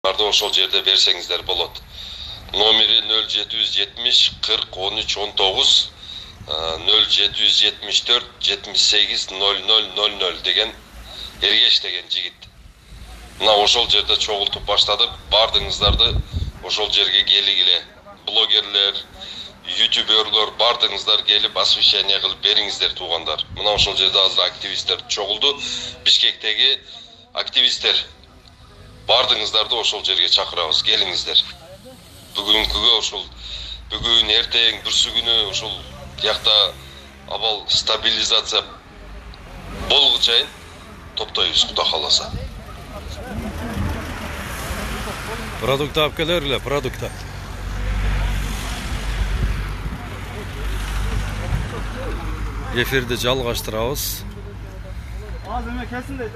Ошол жерде берсеңиздер болот. Номери 0770 40 13 19 0774 78 0000 деген Эргеш деген жигит. Мына ошол жерде чогултуп баштады. Бардыңыздарды ошол жерге келгиле. Блогерлер, ютуберлер бардыңыздар келип освещение кылып бериңиздер туугандар. Мына ошол жерде азыр активисттер чогулду. Бишкектеги активисттер бардыңыздарды ошол жерге чакырабыз, келиңиздер. Бүгүнкүгө ошол бүгүн эртең бүрсү күнү ошол жакта абал стабилизация болгу чейин топтойбуз, Кудай кааласа. Продукт алып келерлер, продукт. Эфирди жалгаштырабыз. Az emek kesin de.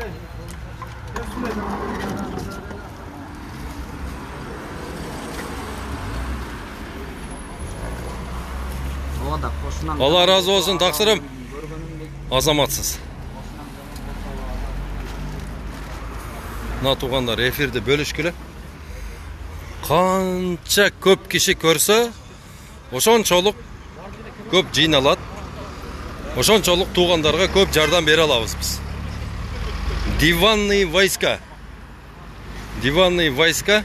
Kesin de. Allah razı olsun taksırım. Azamatsız. Mына туугандар эфирди бөлүшкүлө. Канча көп киши көрсө, ошончолук көп жыйналат. Ошончолук туугандарга көп жардам бере алабыз биз. Диванный войска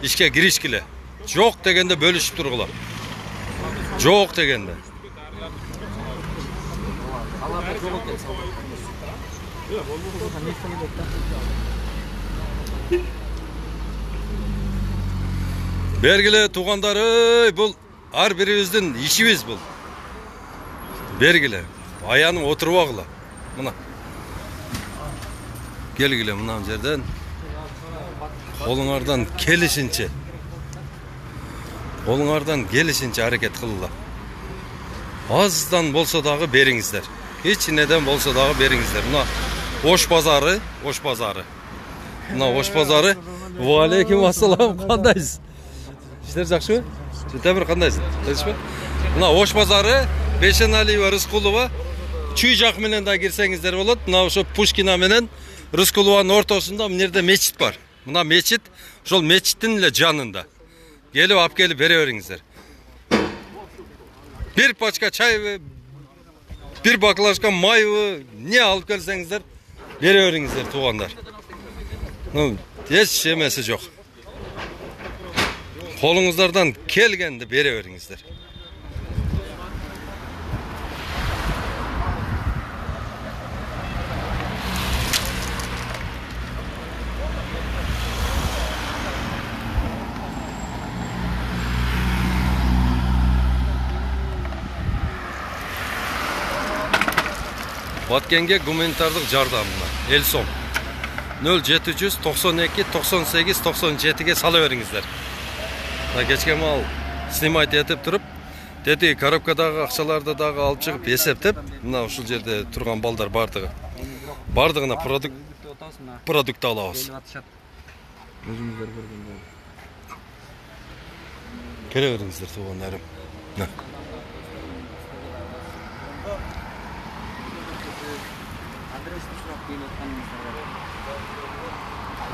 ишке киришкиле. Жок дегенде бөлүшүп тургула. Жок дегенде. Бергиле туугандар, бул ар бирибиздин ишибиз бул. Бергиле. Аянып отурбагыла. Мына. Келгиле мына жерден. Колуңардан келишинче. Колуңардан келишинче аракет кылыла. Аздан болсо дагы бериңиздер. Эч неден болсо дагы бериңиздер. Мына Ош базары. Мына Ош базары. Ва алейкум ассалам. Кандайсыз? Иштер жакшыбы? Темир кандайсың? Тынчпы? Мына Ош базары, Бешеналиева, Рыскулова, чүй жак менен да кирсеңиздер болот. Мына ошо Пушкина менен Рыскулованын ортосунда мына жерде мечит бар. Мына мечит, ошол мечиттин эле жанында. Келип алып келип бере бериңиздер. Bir пачка чайбы, bir баклажка майбы, не алып келсеңиздер бере бериңиздер туугандар. Эч эмеси жок. Колуңуздардан келгенди бере бериңиздер. Баткенге гуманитардык жардамына Элсом 0792 98 97-ге сала бериңиздер. Кечке мал снимать этип туруп, тети коробкадагы акчаларды дагы алып чыгып эсептеп, мына ушул жерде турган балдар бардыгына продукт алабыз. Өзүңүздөр көргөндөр. Келе бериңиздер туугандарым. Адрести сурап келип атканыңыздар.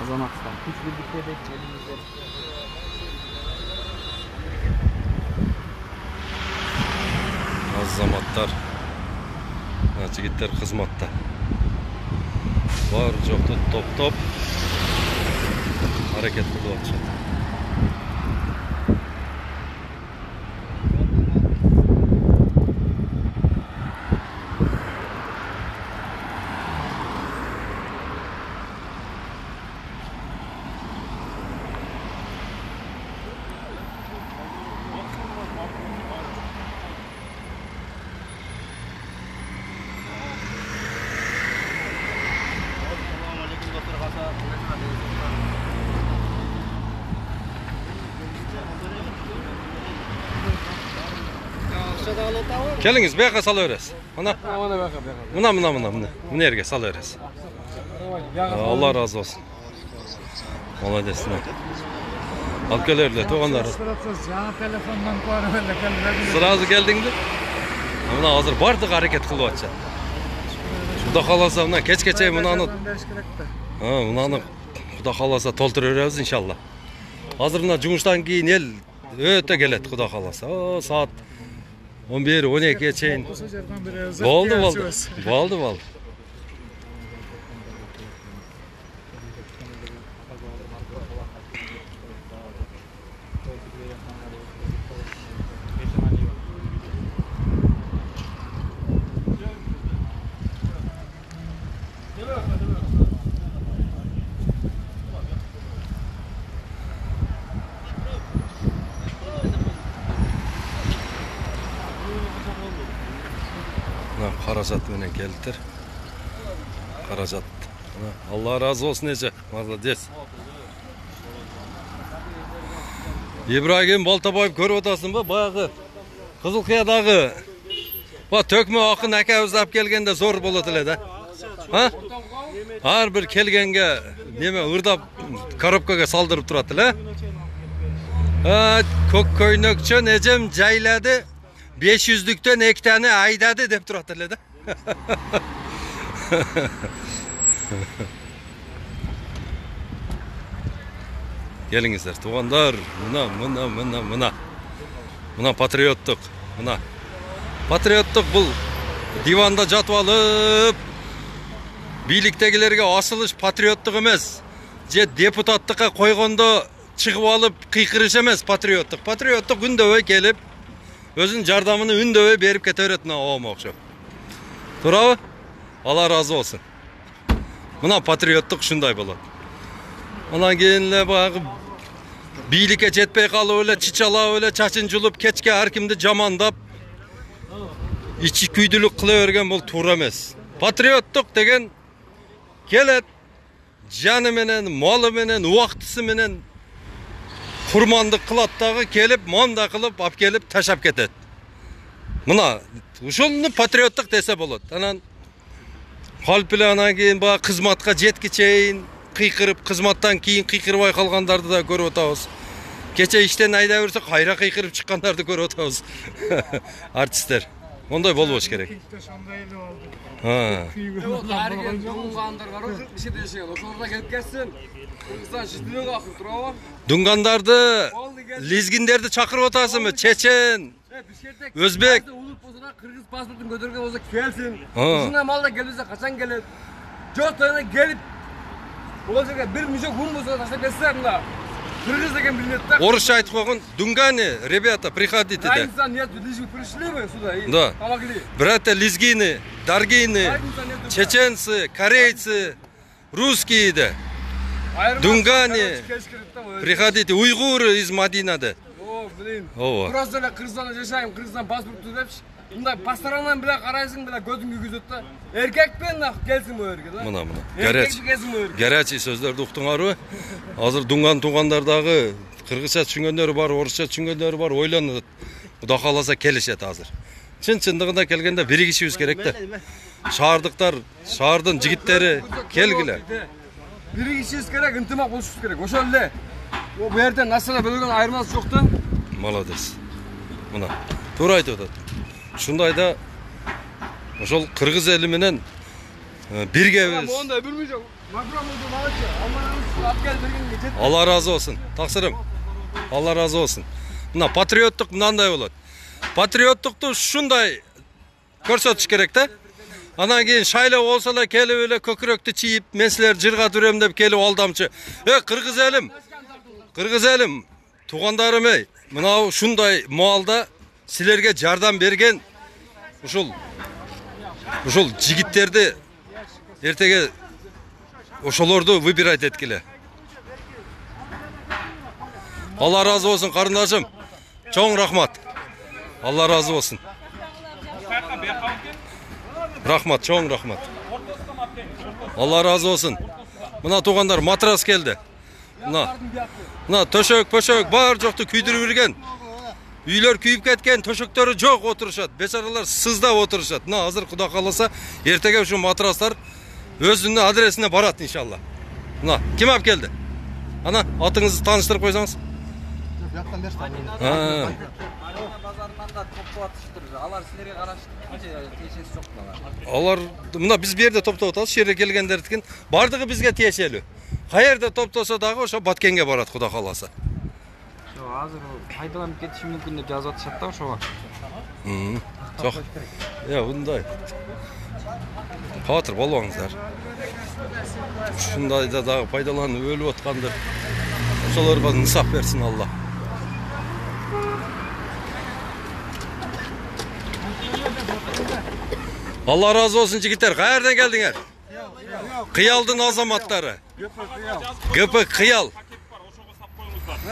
Азаматтар, күч бирдиктерде келиңиздер. Азаматтар, жигиттер кызматта. Бар жокту топтоп аракет кылып атышат. Келиңиz, бияка сала бересиз. Мына жерге сала бересиз. Алла разы болсун. Молодец. Алып келерлер туугандар. Жаңа телефондон көрүп эле келдим. Сразу келдиңби? Мына азыр бардык аракет кылып атышат. Шунда каласа мына кечке чейин мынаны Құда қаласа толтыра береміз иншалла. Азыр мына жұмыштан кейін ел өте келет Құда қаласа. О, саат 11-12-ге чейин. Болды. Қаражат менен келдіктер. Қаражат. Алла разы болсын ece. Молодец. Ибрагим Балтабаев көріп отасың ба? Баяғы Қызылқиядағы төкме ақын әкәуіз алып келгенде зор болады еле. Ар бір келгенге неме ырдап коробкаға салдырып тұрады еле. Көк көйнөкчө нежем жайлады. 500'lükten 2 tane aydadı deyip duratu elе. Gelingizler tuğanlar. Mına patriotluk. Patriotluk bu divanda жатып alıp biliktegilerge asılış patriotluk emez. Je deputatlıkka koygondo çıkıp alıp kıykırış emez patriotluk. Patriotluk ündöbö kelip özün jardamını ündöbö berip kete berет оом окшоп. Туурабы? Алла разы болсун. Мына патриоттук ушундай болот. Анан кийин эле баягы бийликке жетпей калып эле чычалап эле чачын жулуп кечке ар кимди жамандап ичи күйдүлүк кыла берген бул туура эмес. Патриоттук деген келет жаны менен, малы менен, убактысы менен курмандык кылат дагы келип, монда кылып, алып келип ташап кетет. Мына ушуну патриоттук десе болот. Анан калп эле анан кийин баягы кызматка жетки чейин кыйкырып, кызматтан кийин кыйкырбай калгандарды да көрүп атабыз. Кече иштен айда берсе кайра кыйкырып чыккандарды көрүп атабыз. Артисттер. Ондай болбош керек. Дунгандарды, лизгиндерди чакырып атасыңбы? Чечен, өзбек. Кыргыз паспортун көтөргөн болсо келсин. Ушундай малда келбесе качан келет? Жок тойуна келип ол жерге бир мүшөк ун болсо таштап кетсе мында. Кыргыз деген билинет да. Орусча айтып койгон, дунгане, ребята, приходите да. Нет, лишь пришли вы сюда и да. Помогли. Братья лизгины, даргины, чеченцы, корейцы, русские да. Дунгане, приходите, уйгуры из Мадинада. О, блин. Просто Кыргызстанда жашайм, Кыргызстан паспорт түзөпчү. Мында пасторандан биле карайсың, биле көзүң күйгүзөт да. Эркекпен келсин бу жерге да. Мына. Гарачи сөздөрдү уктуңарбы? Азыр дунган туугандардагы кыргызча түшүнгөндөрү бар, орусча түшүнгөндөрү бар, ойлонот. Кудай кааласа келишет азыр. Чын-чындыгында келгенде биригишибиз керек да. Шаардыктар, шаардын жигиттери келгиле. Биригишибиз керек, ынтымак болушубуз керек. Ошол эле. Бу жерден населе бөлгөн айырмасы жок да. Молодец. Мына. Туура айтып атат. Ушундайда ошол кыргыз эли менен биргебиз. Алла разы болсун. Таксырым. Алла разы болсун. Мына патриоттук мындай болот. Патриоттукту ушундай көрсөтүш керек да. Анан кийин шайлоо болсо эле келип эле көкүрөктү чийип, мен силерди жыргатып берем деп келип алдамчы. Кыргыз элим. Кыргыз элим, туугандарым эй, мына ушундай маалда силерге жардам берген ушул жигиттерди эртеге ошолорду выбирать эткиле. Алла разы болсун карындашым. Чоң рахмат. Алла разы болсун. Рахмат, чоң рахмат. Алла разы болсун. Мына туугандар матрас келди. Мына төшөк бар жокту күйдүрүп жүргөн. Үйлөр күйүп кеткен, төшөктөрү жок отурушат. Бечаралар сыздап отурушат. Мына азыр Кудай кааласа эртеге ушу матрастар өзүнүн адресине барат иншалла. Мына ким алып келди? Ана атыңызды тааныштырып койсоңуз. Buyoqdan bersin. Ha. Arena bazarından da toplu atıştır. Alar sizlerge karıştı. Teşekkür çok bana. Алар мына биз бу жерде топтоп атабыз, шу жерге келгендердикин бардыгы бизге тиешелүү. Каерде топтосо дагы ошо Баткенге барат, Кудай кааласа. Азыр пайдаланып кетиши мүмкүн деп жазып атышат да ошого. Жок. Мындай. Катыр болбоңуздар. Ушундайда дагы пайдаланып өлүп аткандар. Ошолорго нысап берсин Алла. Allah razı olsun jigitler. Qayerden geldingler? Kıyaldın azamatlары. Gıpı Kıyal.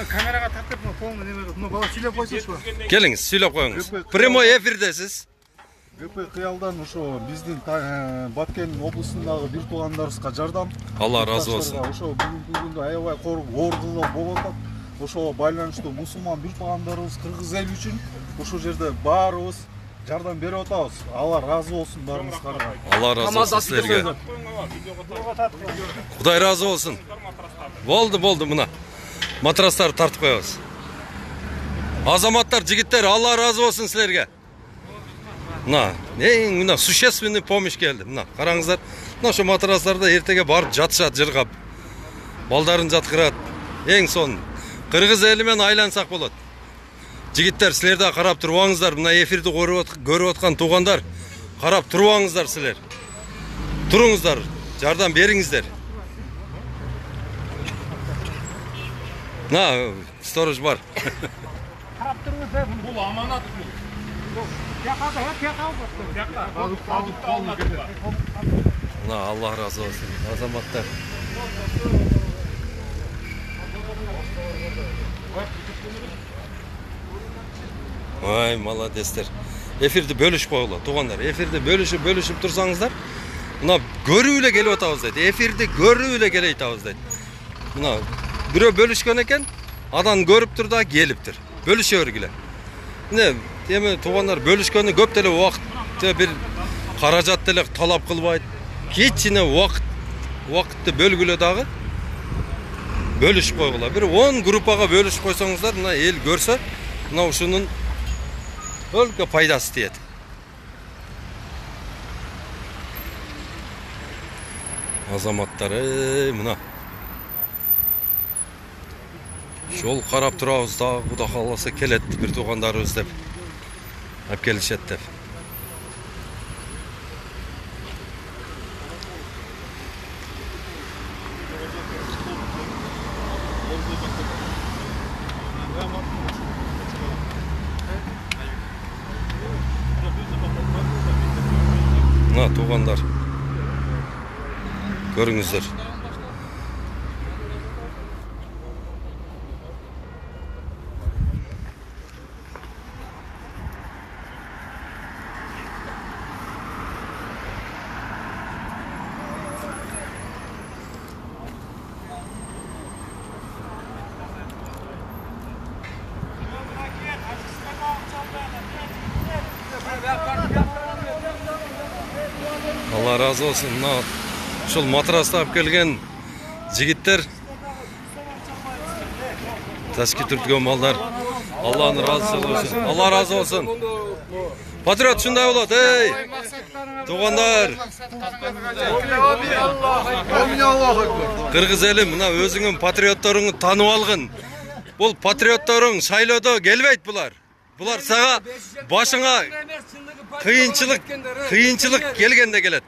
Kameraga tартып, қолыңды неме қылып, мына бала сүйлөп койсончу. Келиңиz, сүйлөп коюңуз. Прямой эфирдесиз. ГП Кыялдан ошо биздин Баткен облусундагы бир туугандарыбызга жардам. Allah razı olsun. Ошо бүгүнкү күндө аябай оор кылып болуп атат. Ошого байланыштуу мусулман бир туугандарыбыз кыргыз эли үчүн ошол жерде баарыбыз жардам берип атабыз. Алла разы болсун баарыңыздарга. Allah razı olsun sizlerge. Kuday razı olsun. Boldu mına. Matrasları tartıp koyabız. Azamatlar, jigitler, Allah razı olsun sizlerge. Mına существенный помощь geldi. Mına karаңыздар. Mına şu matraslarda ertege barıp jatышат жыргап. Балдарын жаткырат. Эң son кыргыз эли менен айлансак болот. Jigitler, sizler de karap turbanızlar. Mına efirdi görüp atkan tuğanlar. Karap turbanızlar sizler. Turunuzlar. Jardan beriңиздер. Сторож бар. Қарап тұрыңыз, бұл аманат. Жақада, Allah razı olsun. Azamatlar. Vay maladesler. Efirdi bölüş koyula. Tuğanlar. Efirdi bölüşüp tursanızlar. Buna görüyle gelip atavız dedi. Efirdi görüyle gelip atavız dedi. Buna biri bölüşken eken adan görüp tur da geliptir. Bölüşüyor gile. Ne demi tuğanlar bölüşkeni köp tele vaqt bir karajat tele talap kılbaydı. Keçine vaqtты bölgüle dağı bölüş koyula. Bir 10 grupaga bölüş koysanızlar, buna el görse, buna uşunun ölke paydası diyet. Azamatlar, mına. Şol karap turabız da, Kuda kalasa keletdi bir tuğandarыбыз dep. Hep gelişet dep. Tuğanlar. Görüңүздөр. Allah razı olsun. Şol matrasты alып kelgen jigitler, taşki türtgen mallar. Allah'ın razı olsun. Allah razı olsun. Patriot şunday bolot, ey. Tuğanlar. Kırgız eli mına özüңün patriotlarını tanып algın. Bul patriotlarың şaylooda gelbeyt bular. Bular sağa başına kıyınçılık gelgende gelet.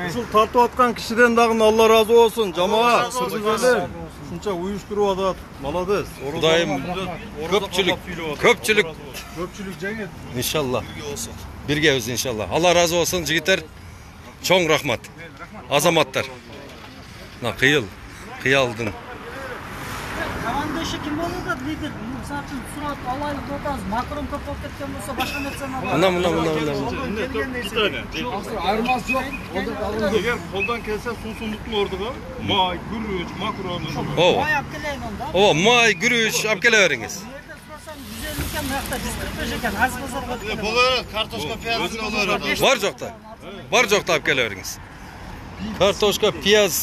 Ушул тартып аткан кишиден дагы Allah разы болсун. Жамаат, ушунча уюштуруп атат. Молодец. Kudayım köpçülük жеңет. inşallah. Birge öz inşallah. Allah razı olsun jigitler. Çoğun rahmat. Azamatlar. Kıyaldın. Команда иши ким болот да лидер? Мисалы үчүн сурап алайлык отабыз. Макрон көп болуп кеткен болсо башка нерсени алабыз. Айырмасы жоқ. Эгер колдон келсе сусундуктун ордуга май, күрүч, макрон. Май алып келейин онда. Ова may, gürüç alып келе бериңиz. Бу жерде сурасам 150 экен, биякта 145 экен. Аз базарга өткөн. Болор, картошка, пияз болор. Var jokta alып келе бериңиz. Kartoşka, piyaz,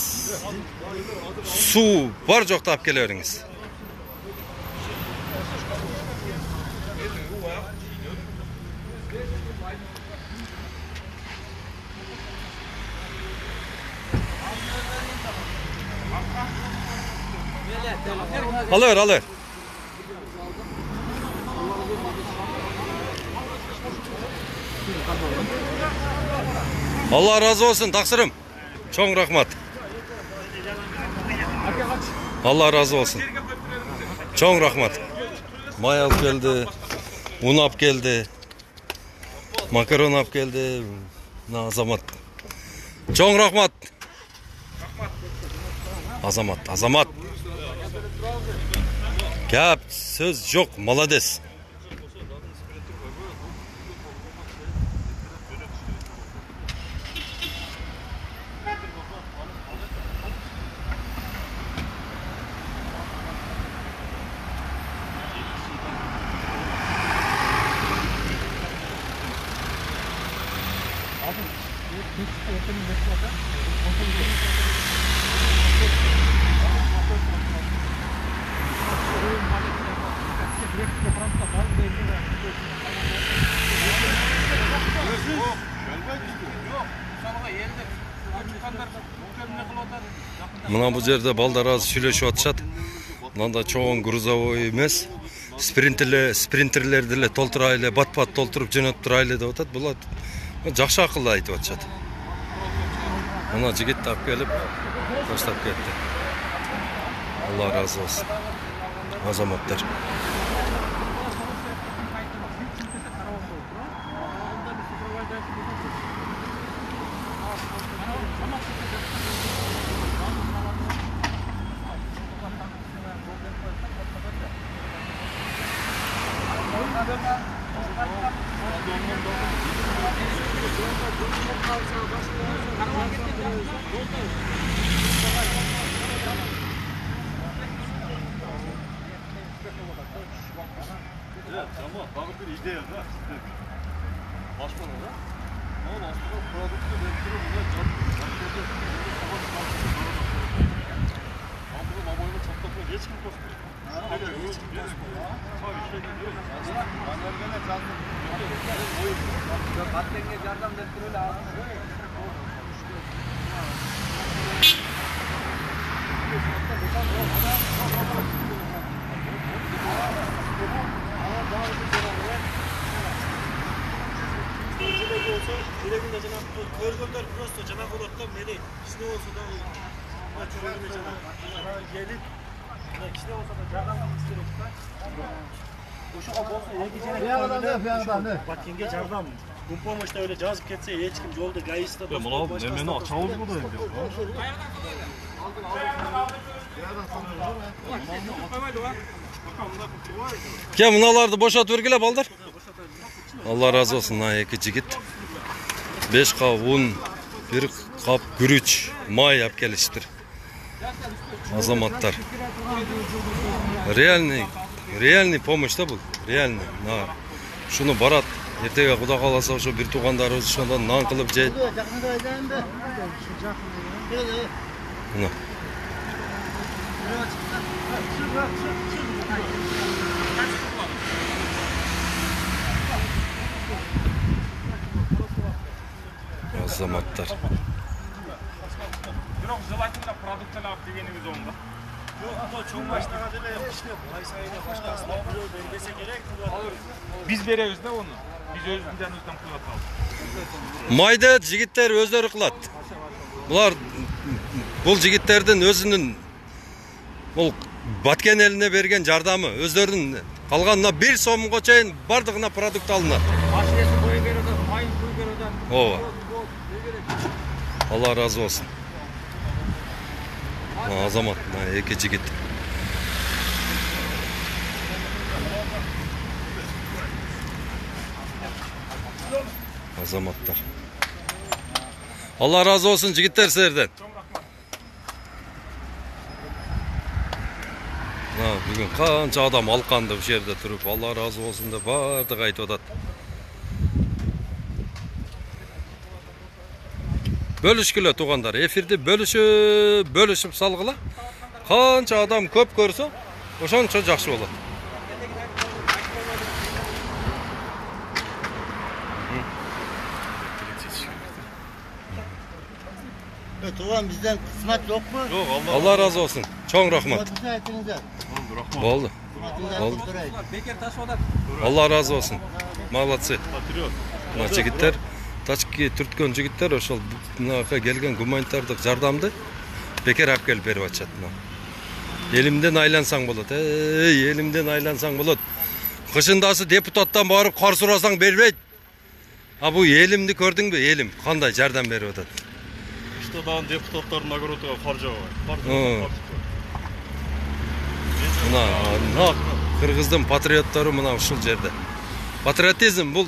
su var jokta alып келе бериңiz. Alır, alır. Allah razı olsun taksırım. Çok rahmat. Allah razı olsun. Çok rahmat. May alıp geldi. Un alıp geldi. Makaron alıp geldi. Azamat. Çok rahmat. Azamat, azamat. Gap, söz yok, malades. Mına bu yerde balдар az süйлөшүп атышат. Мында чоң грузовой эмес. Спринтерлерди эле толтура эле, бат-бат толтуруп жөнөтүп тура эле деп атат. Булар жакшы акылды айтып атышат. Мына жигит алып келип таштап кетти. Алла разы болсун. Азаматтар. Көргөндөр просто жана болот да мени кичине болсо да чөйгөнө жана келип кичине болсо да жардам керек да. Ошого болсо эки жана Баткенге жардам. Помощь öyle жазып кетсе эч ким жолду гаиста да. Мына немени ача болду да эмне. Ке мыналарды бошотуп бергиле балдар. Allah razı olsun. Мына эки жигит 5 кап un, 1 кап күрүч, май алып келиштир. Азаматтар. Реальный помощь да бул. Реальный. Шуну барат. Эртеге Кудай кааласа ошо бир туугандарыбыз ошондон нан кылып жейт. Мына. Азаматтар. Бирок желательно продуктаны алып дегенибиз оңда. Чоң машинага деле кичине бай сайына башкасына бирөө бербесе керек. Биз беребиз да оны. Биз өзүбүздүн жаныбыздан кылып атабыз. Майды жигиттер өздөрү кылат. Булар бул жигиттердин өзүнүн бул Баткен элине берген жардамы, өздөрүнүн калганына 1 сомго чейин бардыгына продукт алынат. Машинасы бой берүүдө, майын куй берүүдө. Ооба. Allah razı olsun. Azamat, эки жигит. Azamattар. Allah razı olsun жигиттер силерден. Бүгүн канча адам алканды бу жерде туруп, Allah razı olsun деп бардыгы айтып атат. Bölüşküle tuğanдар, efirdi bölüşüp salgıla. Kança adam köp görse, oşança жақсы болады. Tuğan bizden kısmet yok mu? Yok Allah razı olsun. Çok rahmat. Kısmetinizi aytыңыздар. Oldu. Kısmetinizi Oldu. aytыңыздар. Bekar taş odam. Allah razı olsun. Молодцы. Patriot. Мына жигиттер тачки түрткөн жигиттер ошол мынага келген гуманитардык жардамды бекер алып келип берип атышат. Элимден айлансаң болот. Элимден айлансаң болот. Кышындасы депутаттан барып кар сурасаң бербейт. А бу элимди көрдүңбү? Элим кандай жардам берип атат. İşte daha deputatların nagorotuga karca var. Мына кыргыздын патриоттору мына ушул жерде. Патриотизм бул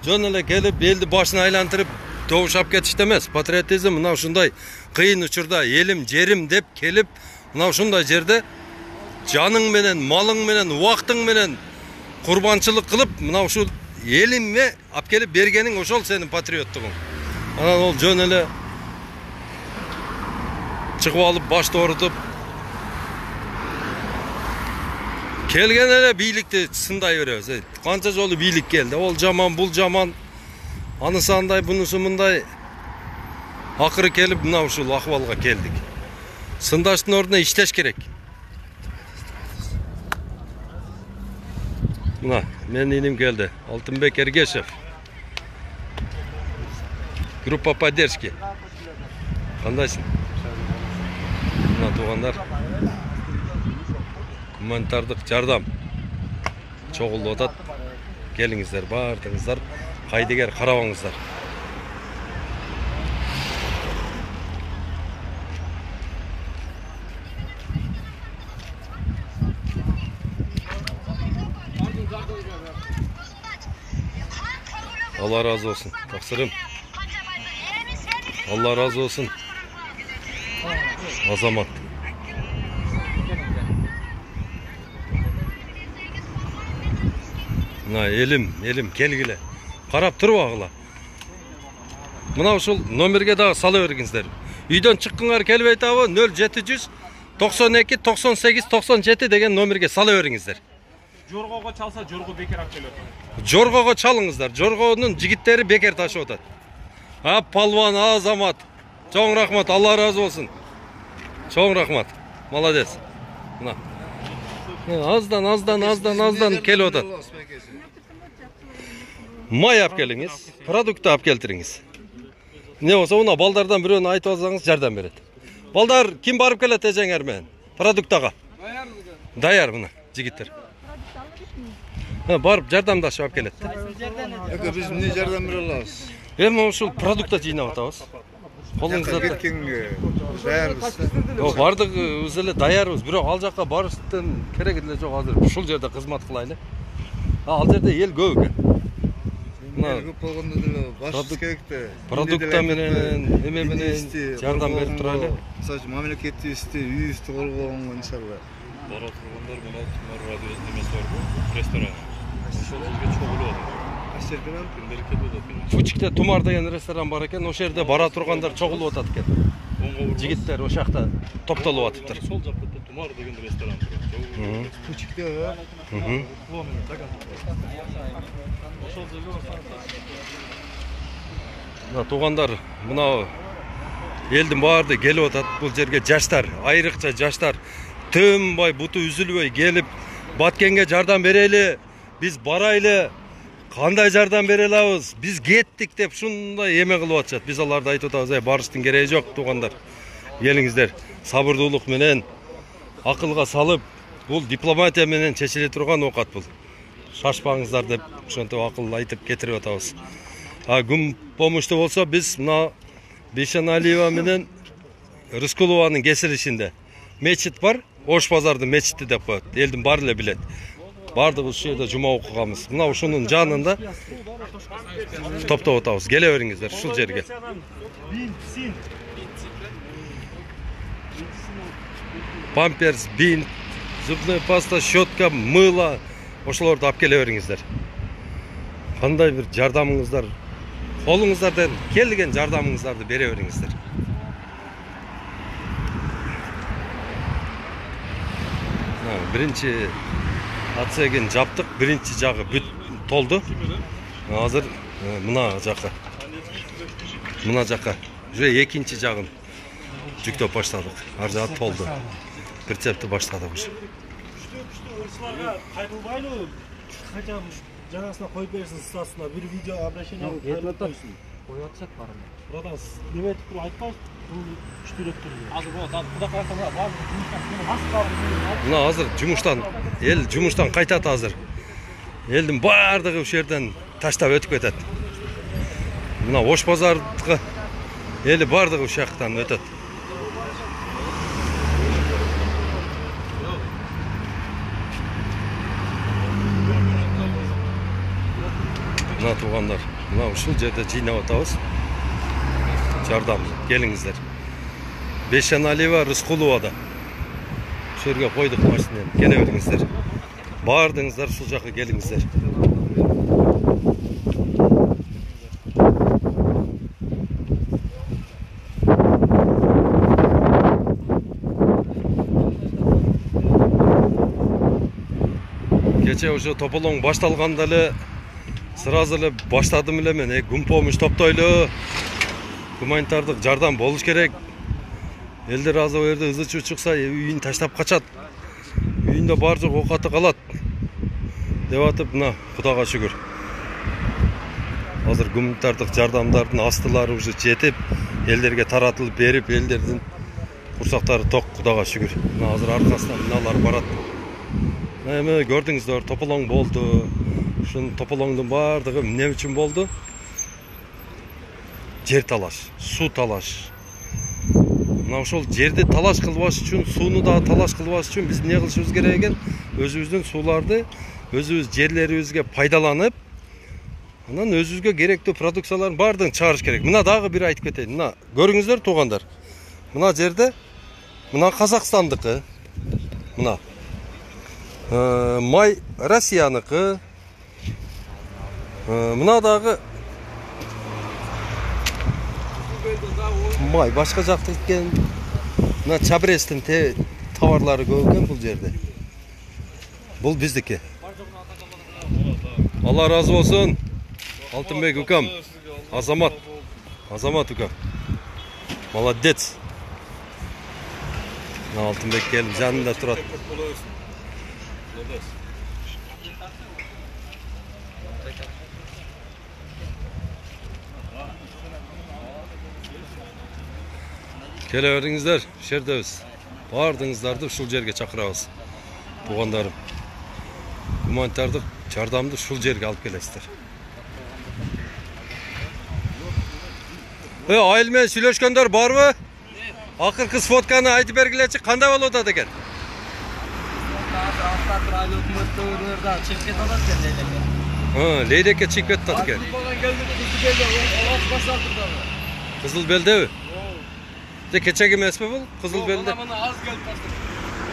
жөн эле келип элди башына айлантырып добушап кетиште эмес. Патриотизм мына ушундай кыйын учурда элим жерим деп келип мына ушундай жерде жаның менен, малың менен, убактың менен курбанчылык кылып мына ушул элиңе алып келип бергениң ошол сенин патриоттугуң. Анан ол жөн эле чыгып алып башты орутуп келген эле бийликти сындай беребиз. Канча жолу бийлик келди. Ол жаман, бул жаман. Анысы андай, бунусу мындай. Акыры келип мына ушул акыбалга келдик. Сындаштын ордуна иштеш керек. Мына менин иним келди. Алтынбек Эргешев. Группа поддержки. Кандайсың? Мына туугандар. Гуманитардык жардам чогулуп атат. Келиңиздер, баардыгыңыздар кайдыгер карабаңыздар. Allah razı olsun. Taksırım. Allah razı olsun. Azamat. Мына элим келгиле. Карап туруп агыла. Мына ушул номерге дагы сала бергиңиздер. Үйдөн чыккыңар келбей атабы 0700 92 98 97 деген номерге сала бериңиздер. Жоргого çalsa жорго бекер алып келет. Жоргого чалыңыздар. Жоргонун жигиттери бекер ташып атат. Палван Азамат. Чоң рахмат. Allah razı olsun. Чоң рахмат. Молодец. Мына. Аздан келип атат. Май алып келиңиз, продукт алып келтириңиз. Не болсо мына балдардан бирөөнү айтып алсаңыз жардам берет. Балдар ким барып келет эжеңер менен? Продуктага. Даяр мына жигиттер. Барып жардамдашып алып келет. Биз эмне жардам бере алабыз? Эми ушул продукт жыйнап атабыз. Колуңузда кеткенге даярбыз. Бардыгыбыз эле даярбыз, бирок ал жакка барыштын кереги деле жок азыр. Ушул жерде кызмат кылайлы. Ал жерде эл көп экен. Көп болгондо деле башыбыз керек да. Продукта менен, эме менен жардам берип турайлы. Мисалы мамлекеттик ишти, үйүбүздү колгонго иншалла. Бара тургандар мына Тумар радио эмеси бар го, ресторан. Ошол жерге чогулуп атат. Ашерден кимдер келип атат. Фучикте Тумар деген ресторан бар экен, ошол жерде бара тургандар чогулуп атат экен. Жигиттер ошол жакта топтолуп атыптыр. Сол жакта Тумар деген ресторан турат. Фучикте. Ошол жерге Мына туугандар, мына элдин баарды келип атат бул жерге жаштар, айрыкча жаштар тынбай, буту үзүлбөй келип Баткенге жардам берели, биз барайлы, кандай жардам бере алабыз, биз кеттик деп ушундай эме кылып атышат. Биз аларды айтып атабыз, барыштын кереги жок туугандар. Келиңиздер, сабырдуулук менен акылга салып, бул дипломатия менен чечиле турган окат бул. Шашпаңыздар деп ошентип акыл айтып кетирип атабыз. Күн помощту болсо биз мына Бейшаналиева менен Рыскулованын кесилишинде мечит бар, Ош базардын мечити деп коет. Элдин баары эле билет. Бардыгыбыз ушул жерде жума окуганбыз. Мына ушунун жанында топтоп атабыз. Келе бериңиздер ушул жерге. Памперс, бинт, зубная паста, щетка, мыло, ошолорду алып келе бериңиздер. Кандай бир жардамыңыздар, колуңуздардан келген жардамыңыздарды бере бериңиздер. Биринчи отсегин жаптык, биринчи жагы бүт толду. Азыр мына жакка. Уже экинчи жагын жүктөп баштадык. Ар жагы толду. Прицепти баштадык уже. Ырысыларга кайтылбайлы. Качан жаңасына коюп берсин статусуна бир видео обращение кылып койсун. Коюп атышат барымы? Братан, неме айтып туруп айтпайсыз? Бул күчтүрөп туруп. Азыр вот, куда карасаңар, баардык жумуштан бас калды. Мына азыр жумуштан, эл жумуштан кайтат азыр. Элдин баардыгы ушул жерден таштап өтүп кетет. Мына Ош базардыкы эли баардыгы ушул жактан өтөт. Мына туугандар, мына ушул жерде жыйнап атабыз. Жардам, келиңиздер. Бешеналиева, Рыскуловада. Ушул жерге койдук машинени, келе бериңиздер. Бардыңыздар ушул жакка келиңиздер. Кече уже тополоң башталганда эле сразу эле баштадым эле мен. Күн помощь топтойлу. Гуманитардык жардам болуш керек. Элдер азыр бу жерде ызы чуу чыкса, үйүн таштап качат. Үйүндө бар жок оокаты калат. Деп атып, мына Кудайга шүгүр. Азыр гуманитардык жардамдардын астылары уже жетип, элдерге таратылып берип, элдердин курсактары ток, Кудайга шүгүр. Мына азыр аркасынан мыналар барат. Эми көрдүңүздөр, тополоң болду. Ушун тополоңдун баардыгы эмне үчүн болду? Жер талаш, суу талаш. Мына ошол жерди талаш кылбаш үчүн, сууну да талаш кылбаш үчүн биз эмне кылышыбыз керек экен? Өзүбүздүн сууларды, өзүбүз жерлерибизге пайдаланып, анан өзүбүзгө керектүү продукциялардын баардыгын чыгарыш керек. Мына дагы бир айтып кетейин. Мына көрүңүздөр туугандар. Мына жерде мына Казакстандыкы. Мына май Россияныкы. Мына дагы май башка жакта экен. Мына Чабрестин товарлары көп экен бул жерде. Бул биздики. Алла разы болсун. Алтынбек укам. Азамат укам. Молодец. Мына Алтынбек келип жанында турат. Келе бериңиздер, жердебиз. Бардыңыздарды ушул жерге чакырабыз. Туугандарым. Гуманитардык жардамды ушул жерге алып келесиздер. Айыл менен сүйлөшкөндөр барбы? Акыркы сфотканы айтып бергилечи, кандай болуп атат экен? Лейдекке чыгып кетти экен. Кызыл белдеби? Keçek emesmi bul? Kızıl belde. Az gelip bastım.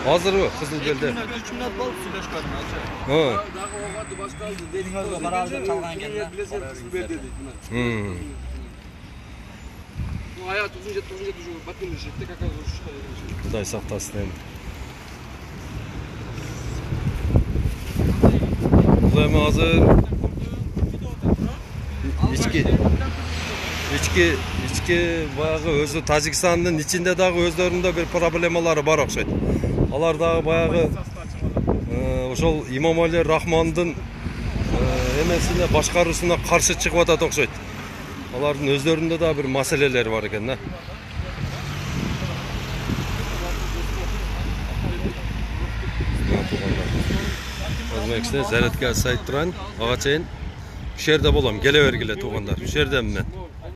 Hazır mı? Kızıl belde. 3 minut bolup süйлөшкөнүм ачы. Ha. Dagı oğatı başka aldı. Deniz barabda çalgan geldi. Kızıl belde dedik buna. Bu hayat uzunca düşüyor. Bakın işte kakao şu. Kuday saktasın endi. Kulağıma hazır. İçki баягы өзү Тажикстандын ичинде дагы өздөрүндө бир проблемалары бар окшойт. Алар дагы баягы ошол Имамали Рахмандын эмесине башкаруусуна каршы чыгып атат окшойт. Алардын өздөрүндө да бир маселелери бар экен да. Өзмекисине зарядка сайт туран, ага чейин ушул жерде болом, келе бергиле туугандар. Ушул жердемин мен.